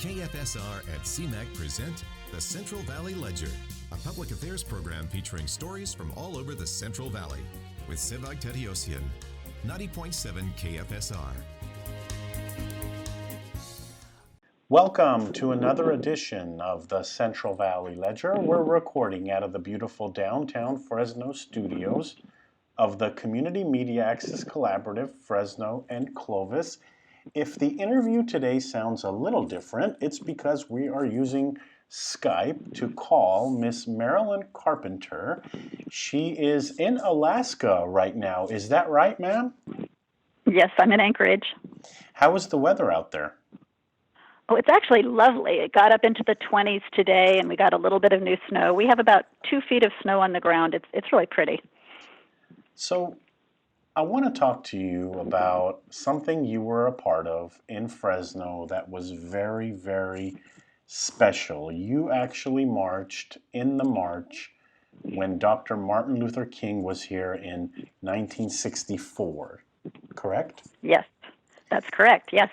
KFSR at CMAC present the Central Valley Ledger, a public affairs program featuring stories from all over the Central Valley with Sevag Tateosian, 90.7 KFSR. Welcome to another edition of the Central Valley Ledger. We're recording out of the beautiful downtown Fresno studios of the Community Media Access Collaborative, Fresno and Clovis. If the interview today sounds a little different, it's because we are using Skype to call Miss Marilyn Carpenter. She is in Alaska right now. Is that right, ma'am? Yes, I'm in Anchorage. How is the weather out there? Oh, it's actually lovely. It got up into the 20s today, and we got a little bit of new snow. We have about 2 feet of snow on the ground. It's really pretty. So I want to talk to you about something you were a part of in Fresno that was very, very special. You actually marched in the march when Dr. Martin Luther King was here in 1964, correct? Yes, that's correct, yes.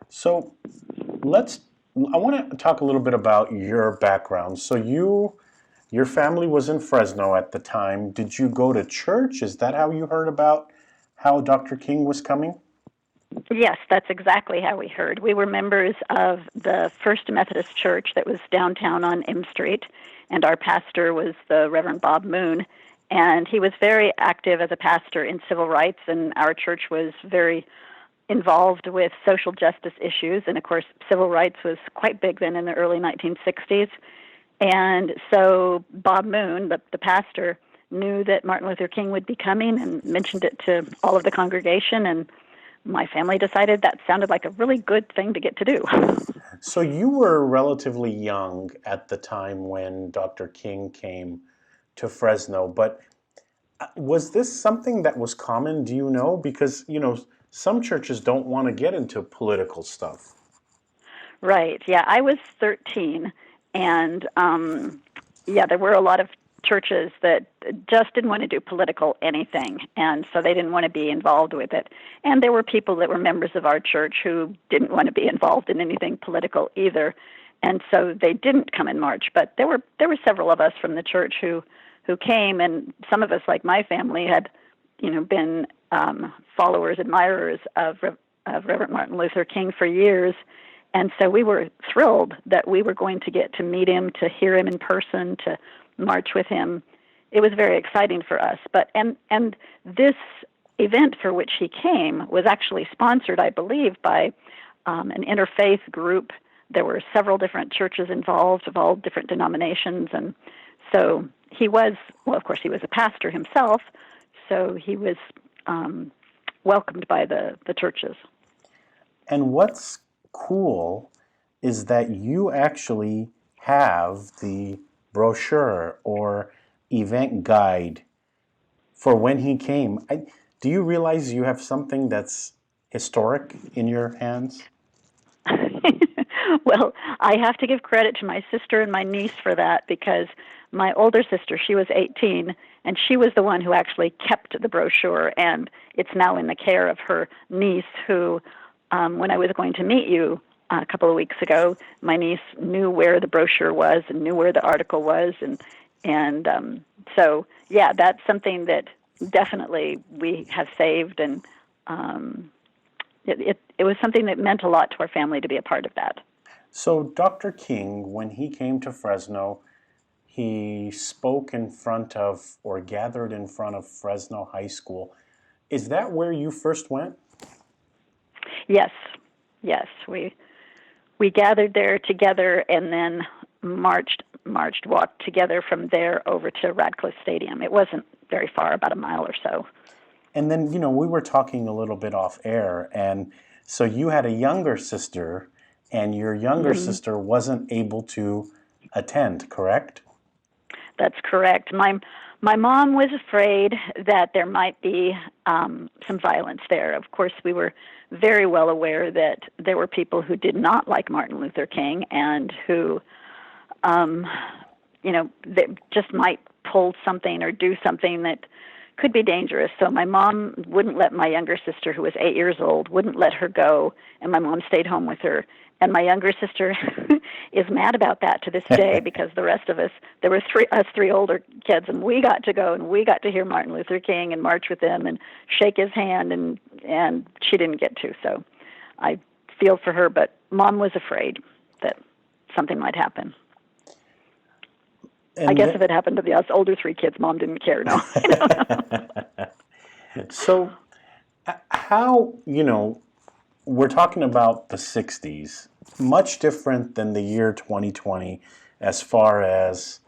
So I want to talk a little bit about your background. So your family was in Fresno at the time. Did you go to church? Is that how you heard about how Dr. King was coming? Yes, that's exactly how we heard. We were members of the First Methodist Church that was downtown on M Street, and our pastor was the Reverend Bob Moon, and he was very active as a pastor in civil rights, and our church was very involved with social justice issues, and of course civil rights was quite big then in the early 1960s. And so Bob Moon, the pastor, knew that Martin Luther King would be coming and mentioned it to all of the congregation, and my family decided that sounded like a really good thing to get to do. So you were relatively young at the time when Dr. King came to Fresno, but was this something that was common, do you know? Because, some churches don't want to get into political stuff. Right, yeah, I was 13. And, there were a lot of churches that just didn't want to do political anything, and so they didn't want to be involved with it. And there were people that were members of our church who didn't want to be involved in anything political either, and so they didn't come in March. But there were several of us from the church who came, and some of us, like my family, had been followers, admirers of Reverend Martin Luther King for years. And so we were thrilled that we were going to get to meet him, to hear him in person, to march with him. It was very exciting for us. And this event for which he came was actually sponsored, I believe, by an interfaith group. There were several different churches involved of all different denominations. And so he was, of course, he was a pastor himself, so he was welcomed by the churches. And what's cool is that you actually have the brochure or event guide for when he came. Do you realize you have something that's historic in your hands? Well, I have to give credit to my sister and my niece for that, because my older sister, she was 18, and she was the one who actually kept the brochure, and it's now in the care of her niece who, when I was going to meet you a couple of weeks ago, my niece knew where the brochure was and knew where the article was, and so that's something that definitely we have saved, and it was something that meant a lot to our family to be a part of that. So Dr. King, when he came to Fresno, he spoke in front of, or gathered in front of, Fresno High School. Is that where you first went? Yes. We gathered there together and then walked together from there over to Radcliffe Stadium. It wasn't very far, about a mile or so. And then, we were talking a little bit off air, and so you had a younger sister, and your younger sister wasn't able to attend, correct? That's correct. My mom was afraid that there might be some violence there. Of course, we were very well aware that there were people who did not like Martin Luther King and who, that just might pull something or do something that could be dangerous. So my mom wouldn't let my younger sister, who was 8 years old, wouldn't let her go, and my mom stayed home with her. And my younger sister is mad about that to this day because the rest of us, there were three older kids, and we got to go and we got to hear Martin Luther King and march with him and shake his hand, and she didn't get to. So I feel for her, but Mom was afraid that something might happen. And I guess if it happened to us older three kids, Mom didn't care. No. So, how, we're talking about the 60s, much different than the year 2020 as far as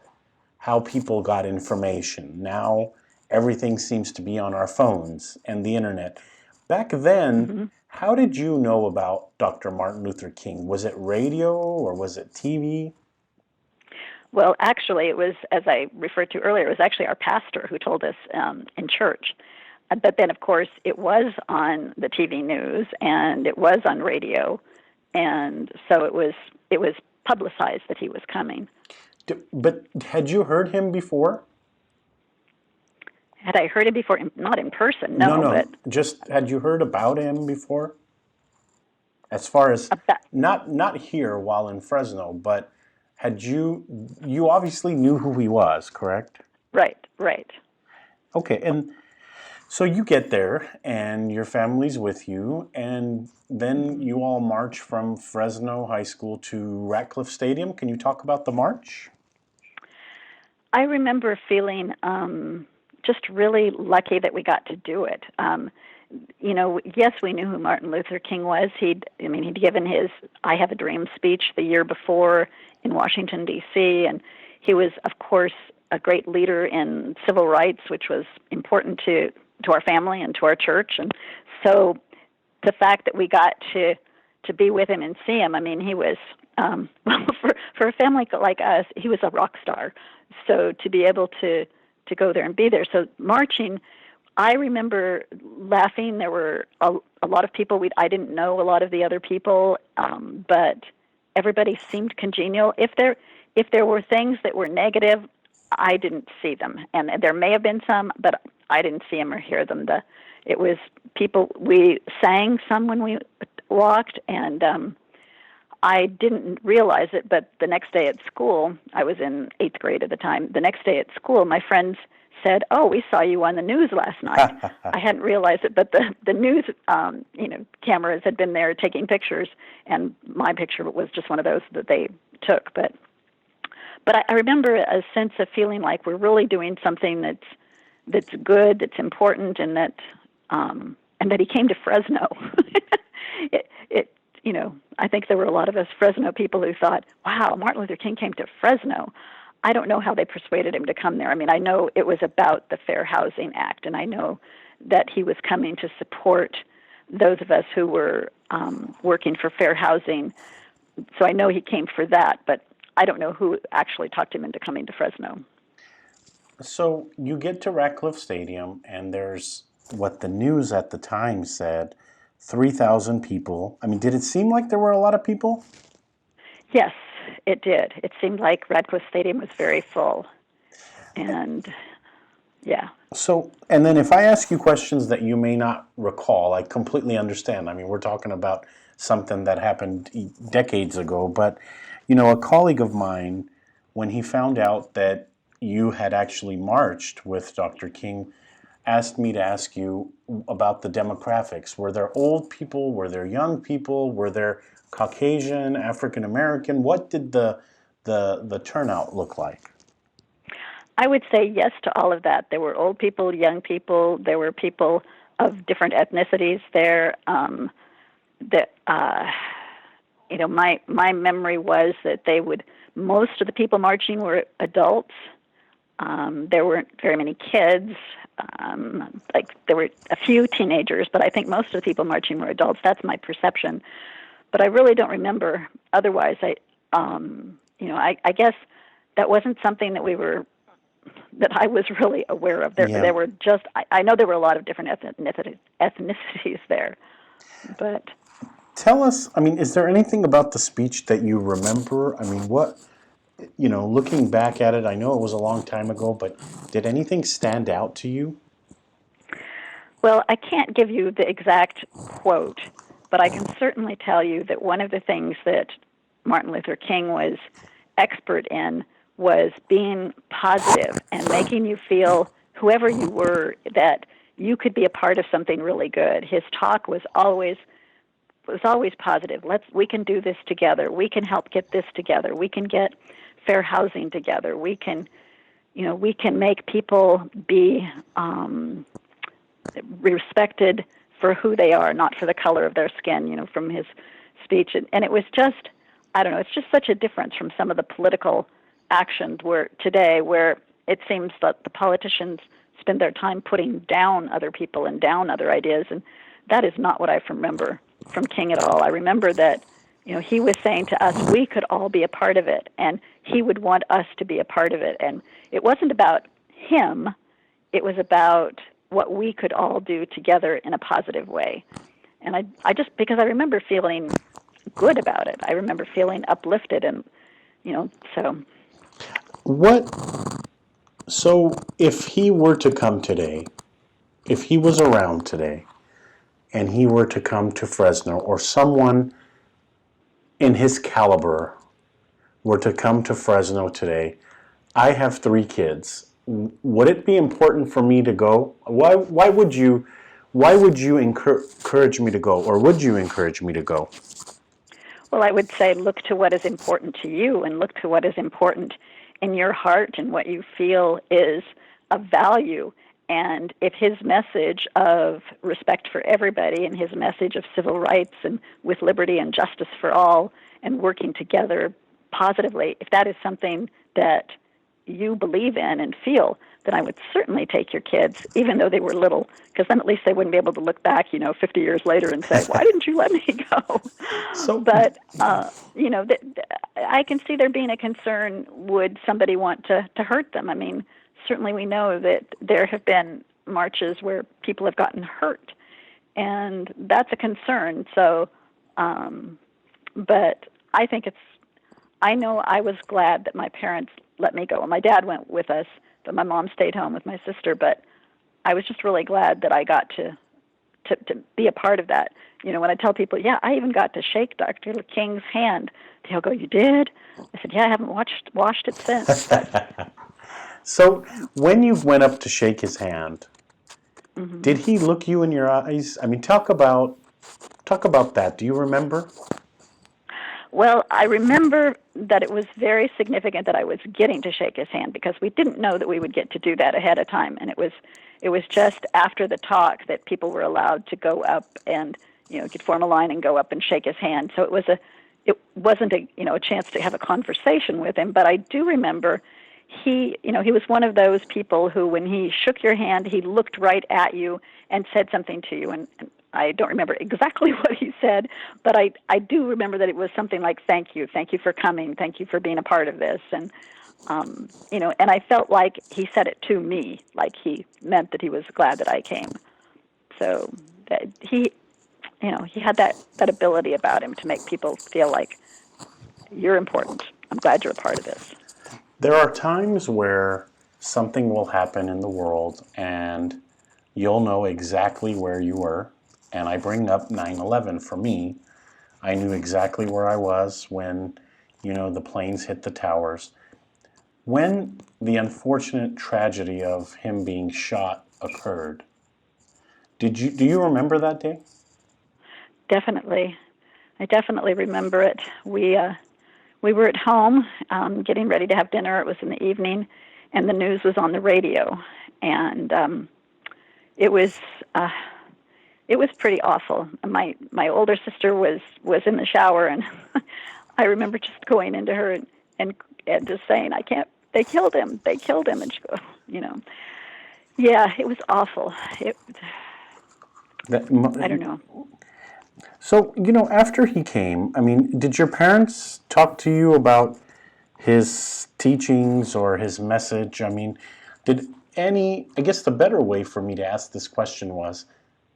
how people got information. Now, everything seems to be on our phones and the internet. Back then, how did you know about Dr. Martin Luther King? Was it radio or was it TV? Well, actually, it was, as I referred to earlier, it was actually our pastor who told us in church. But then, of course, it was on the TV news and it was on radio, and so it was publicized that he was coming. But had you heard him before? Had I heard him before? Not in person, no. But just had you heard about him before? As far as not here while in Fresno, but had you obviously knew who he was, correct? Right. Okay, and so you get there and your family's with you, and then you all march from Fresno High School to Ratcliffe Stadium. Can you talk about the march? I remember feeling just really lucky that we got to do it. Yes, we knew who Martin Luther King was. He'd given his I Have a Dream speech the year before in Washington, D.C., and he was, of course, a great leader in civil rights, which was important to our family and to our church. And so the fact that we got to be with him and see him, he was, for a family like us, he was a rock star. So to be able to go there and be there. So marching, I remember laughing. There were a lot of people. I didn't know a lot of the other people, but everybody seemed congenial. If there were things that were negative, I didn't see them, and there may have been some, but I didn't see them or hear them. It was people. We sang some when we walked, and I didn't realize it, but the next day at school, I was in 8th grade at the time. The next day at school, my friends said, "Oh, we saw you on the news last night." I hadn't realized it, but the news, cameras had been there taking pictures, and my picture was just one of those that they took. But I remember a sense of feeling like we're really doing something that's good, that's important, and that he came to Fresno. I think there were a lot of us Fresno people who thought, "Wow, Martin Luther King came to Fresno." I don't know how they persuaded him to come there. I know it was about the Fair Housing Act, and I know that he was coming to support those of us who were working for fair housing. So I know he came for that, but I don't know who actually talked him into coming to Fresno. So you get to Ratcliffe Stadium, and there's what the news at the time said, 3,000 people. Did it seem like there were a lot of people? Yes, it did. It seemed like Ratcliffe Stadium was very full. And, yeah. So, and then if I ask you questions that you may not recall, I completely understand. We're talking about something that happened decades ago, but a colleague of mine, when he found out that you had actually marched with Dr. King, asked me to ask you about the demographics. Were there old people? Were there young people? Were there Caucasian, African American? What did the turnout look like? I would say yes to all of that. There were old people, young people. There were people of different ethnicities there. My memory was that most of the people marching were adults. There weren't very many kids. There were a few teenagers, but I think most of the people marching were adults. That's my perception. But I really don't remember. Otherwise, I guess that wasn't something that I was really aware of. There were just, I know there were a lot of different ethnicities there, but. Tell us, is there anything about the speech that you remember? Looking back at it, I know it was a long time ago, but did anything stand out to you? Well, I can't give you the exact quote, but I can certainly tell you that one of the things that Martin Luther King was expert in was being positive and making you feel, whoever you were, that you could be a part of something really good. His talk was always positive. We can do this together. We can help get this together. We can get fair housing together. We can make people be respected for who they are, not for the color of their skin, from his speech. And it was just, I don't know, it's just such a difference from some of the political actions where it seems that the politicians spend their time putting down other people and down other ideas. And that is not what I remember from King at all. I remember that, he was saying to us, we could all be a part of it, and he would want us to be a part of it. And it wasn't about him, it was about what we could all do together in a positive way. And I just, because I remember feeling good about it. I remember feeling uplifted, and, so. So if he were to come today, if he was around today, and he were to come to Fresno, or someone in his caliber were to come to Fresno today, I have 3 kids. Would it be important for me to go? Why would you encourage me to go, or would you encourage me to go? Well, I would say look to what is important to you, and look to what is important in your heart and what you feel is of value. And if his message of respect for everybody and his message of civil rights and with liberty and justice for all and working together positively, if that is something that you believe in and feel, then I would certainly take your kids, even though they were little, because then at least they wouldn't be able to look back, 50 years later and say, why didn't you let me go? But, I can see there being a concern, would somebody want to hurt them? I mean, certainly we know that there have been marches where people have gotten hurt, and that's a concern. So, but I think I know I was glad that my parents let me go. And my dad went with us, but my mom stayed home with my sister. But I was just really glad that I got to be a part of that. When I tell people, yeah, I even got to shake Dr. King's hand, they'll go, you did? I said, yeah, I haven't washed it since. But. So when you went up to shake his hand, Mm-hmm. Did he look you in your eyes? I mean, talk about that. Do you remember? Well, I remember that it was very significant that I was getting to shake his hand, because we didn't know that we would get to do that ahead of time, and it was just after the talk that people were allowed to go up and form a line and go up and shake his hand. So it wasn't a chance to have a conversation with him, but I do remember he was one of those people who, when he shook your hand, he looked right at you and said something to you, and I don't remember exactly what he said, but I do remember that it was something like, thank you for coming, thank you for being a part of this, and and I felt like he said it to me, like he meant that he was glad that I came. So that he had that ability about him to make people feel like, you're important, I'm glad you're a part of this. There are times where something will happen in the world and you'll know exactly where you were. And I bring up 9/11 for me. I knew exactly where I was when, the planes hit the towers. When the unfortunate tragedy of him being shot occurred, do you remember that day? Definitely. I definitely remember it. We were at home getting ready to have dinner. It was in the evening, and the news was on the radio. And it was pretty awful. My older sister was in the shower, and I remember just going into her and just saying, they killed him, and she goes, yeah, it was awful. I don't know. So, after he came, I mean, did your parents talk to you about his teachings or his message? I mean, I guess the better way for me to ask this question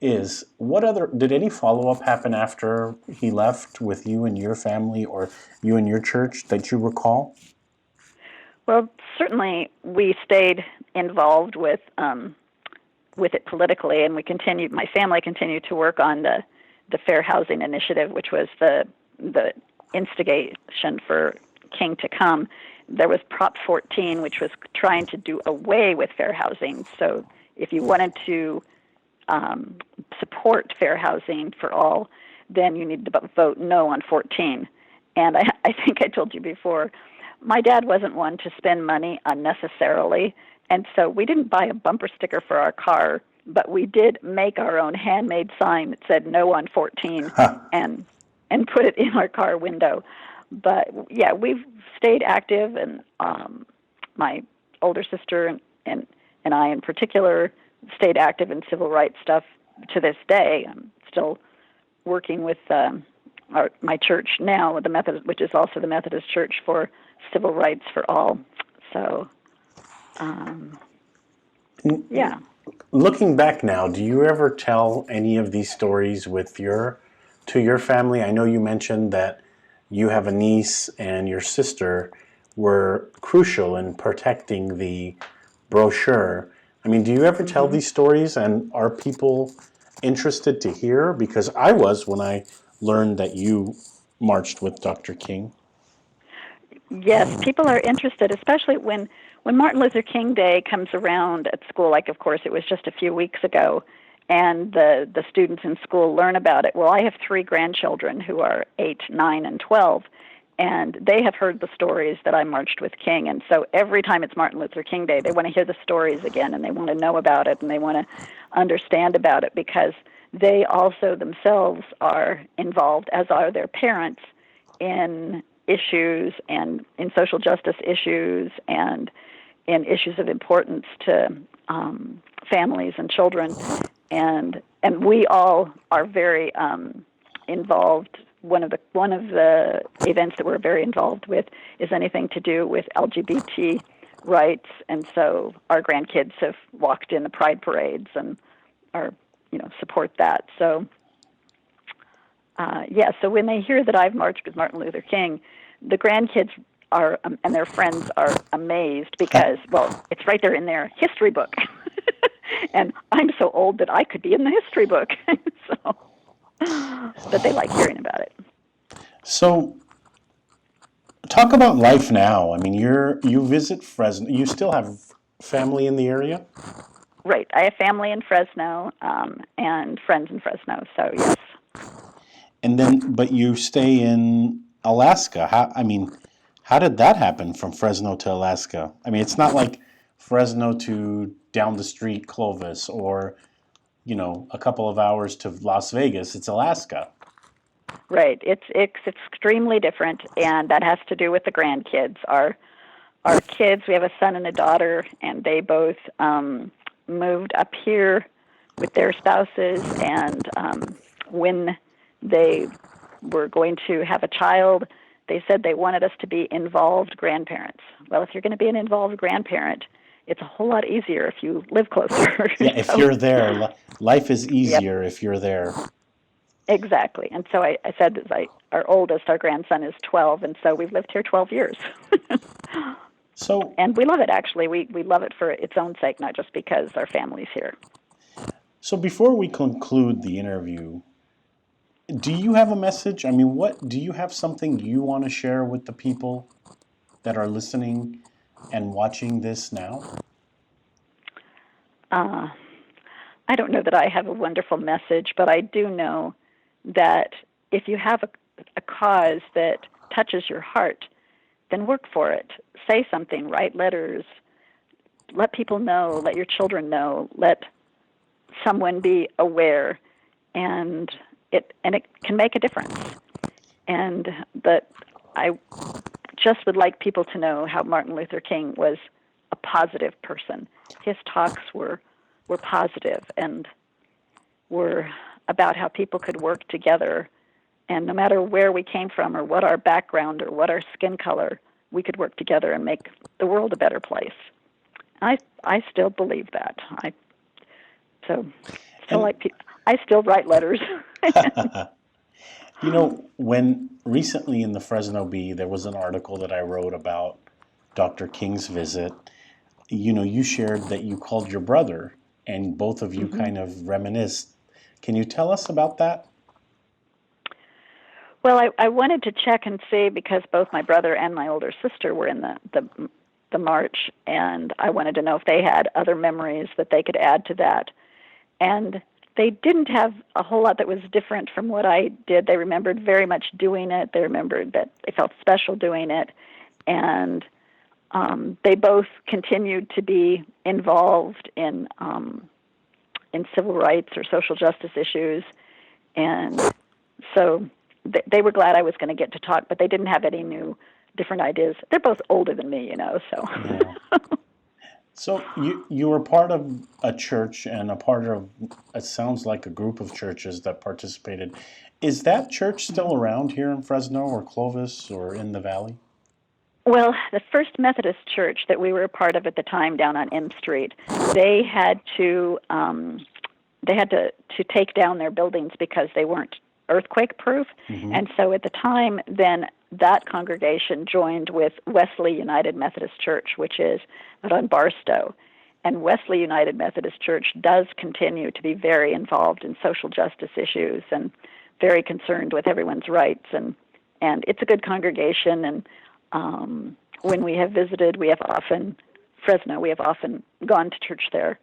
did any follow-up happen after he left with you and your family or you and your church that you recall? Well, certainly we stayed involved with with it politically, and my family continued to work on the Fair Housing Initiative, which was the instigation for King to come. There was Prop 14, which was trying to do away with fair housing. So if you wanted to support fair housing for all, then you needed to vote no on 14. And I think I told you before, my dad wasn't one to spend money unnecessarily, and so we didn't buy a bumper sticker for our car, but we did make our own handmade sign that said no on 14 and put it in our car window. But yeah, we've stayed active, and my older sister and I in particular stayed active in civil rights stuff to this day. I'm still working with my church now, the Methodist, which is also the Methodist Church for Civil Rights for All. So, yeah. Looking back now, do you ever tell any of these stories to your family? I know you mentioned that you have a niece and your sister were crucial in protecting the brochure. I mean, do you ever tell these stories, and are people interested to hear? Because I was when I learned that you marched with Dr. King. Yes, people are interested, especially when Martin Luther King Day comes around at school. Like, of course, it was just a few weeks ago, and the students in school learn about it. Well, I have 3 grandchildren who are 8, 9, and 12, and they have heard the stories that I marched with King. And so every time it's Martin Luther King Day, they want to hear the stories again, and they want to know about it, and they want to understand about it, because they also themselves are involved, as are their parents, in issues and in social justice issues and in issues of importance to families and children. And we all are very involved. One of the events that we're very involved with is anything to do with LGBT rights, and so our grandkids have walked in the pride parades and are support that. So so when they hear that I've marched with Martin Luther King, the grandkids are and their friends are amazed, because, well, it's right there in their history book. And I'm so old that I could be in the history book. But they like hearing about it. So, talk about life now. I mean, you visit Fresno. You still have family in the area? Right. I have family in Fresno and friends in Fresno, so yes. And then, but you stay in Alaska. How did that happen from Fresno to Alaska? I mean, it's not like Fresno to down the street Clovis, or, a couple of hours to Las Vegas. It's Alaska. Right. It's extremely different, and that has to do with the grandkids. Our kids, we have a son and a daughter, and they both moved up here with their spouses, and when they were going to have a child, they said they wanted us to be involved grandparents. Well, if you're going to be an involved grandparent, it's a whole lot easier if you live closer. Yeah, if you're there. Life is easier if you're there. Exactly. And so I said that our oldest, our grandson, is 12, and so we've lived here 12 years. And we love it, actually. We love it for its own sake, not just because our family's here. So before we conclude the interview, do you have a message? I mean, do you have something you want to share with the people that are listening and watching this now? I don't know that I have a wonderful message, but I do know that if you have a cause that touches your heart, then work for it. Say something, write letters, let people know, let your children know, let someone be aware, and it can make a difference. And that I just would like people to know how Martin Luther King was a positive person. His talks were positive and were about how people could work together, and no matter where we came from or what our background or what our skin color, we could work together and make the world a better place. I still believe that. I still write letters. When recently in the Fresno Bee, there was an article that I wrote about Dr. King's visit. You shared that you called your brother and both of you kind of reminisced. Can you tell us about that? Well, I wanted to check and see because both my brother and my older sister were in the march, and I wanted to know if they had other memories that they could add to that. And they didn't have a whole lot that was different from what I did. They remembered very much doing it. They remembered that they felt special doing it, and they both continued to be involved in civil rights or social justice issues, and so they were glad I was going to get to talk, but they didn't have any new, different ideas. They're both older than me, so. Yeah. So you were part of a church and a part of, it sounds like a group of churches that participated. Is that church still around here in Fresno or Clovis or in the Valley? Well, the First Methodist Church that we were a part of at the time down on M Street, they had to take down their buildings because they weren't earthquake proof. And so at the time, then that congregation joined with Wesley United Methodist Church, which is out on Barstow. And Wesley United Methodist Church does continue to be very involved in social justice issues and very concerned with everyone's rights. And it's a good congregation. And when we have visited, we have often gone to church there.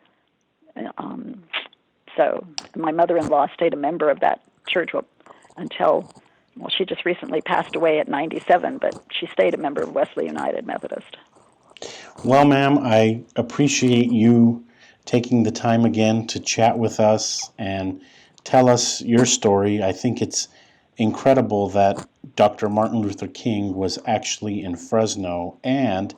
So my mother-in-law stayed a member of that church until, she just recently passed away at 97, but she stayed a member of Wesley United Methodist. Well, ma'am, I appreciate you taking the time again to chat with us and tell us your story. I think it's incredible that Dr. Martin Luther King was actually in Fresno, and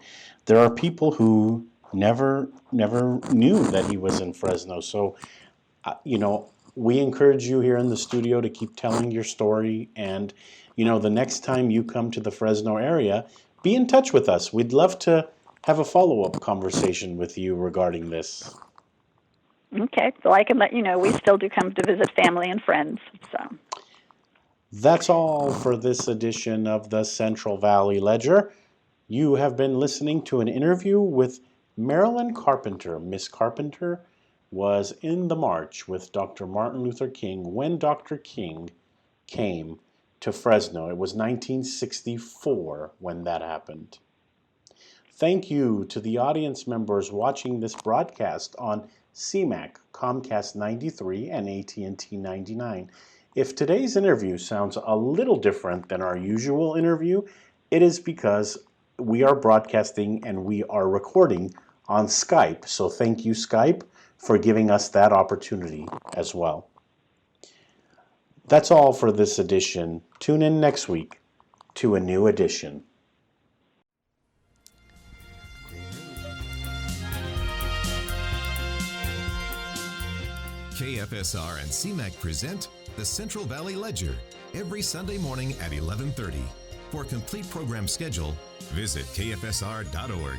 there are people who never knew that he was in Fresno. So, we encourage you here in the studio to keep telling your story, and, the next time you come to the Fresno area, be in touch with us. We'd love to have a follow-up conversation with you regarding this. Okay, so I can let you know we still do come to visit family and friends. So that's all for this edition of the Central Valley Ledger. You have been listening to an interview with Marilyn Carpenter. Miss Carpenter was in the march with Dr. Martin Luther King when Dr. King came to Fresno. It was 1964 when that happened. Thank you to the audience members watching this broadcast on CMAC, Comcast 93, and AT&T 99. If today's interview sounds a little different than our usual interview, it is because we are broadcasting and we are recording on Skype. So thank you, Skype, for giving us that opportunity as well. That's all for this edition. Tune in next week to a new edition. KFSR and CMAC present the Central Valley Ledger every Sunday morning at 11:30. For complete program schedule, visit kfsr.org.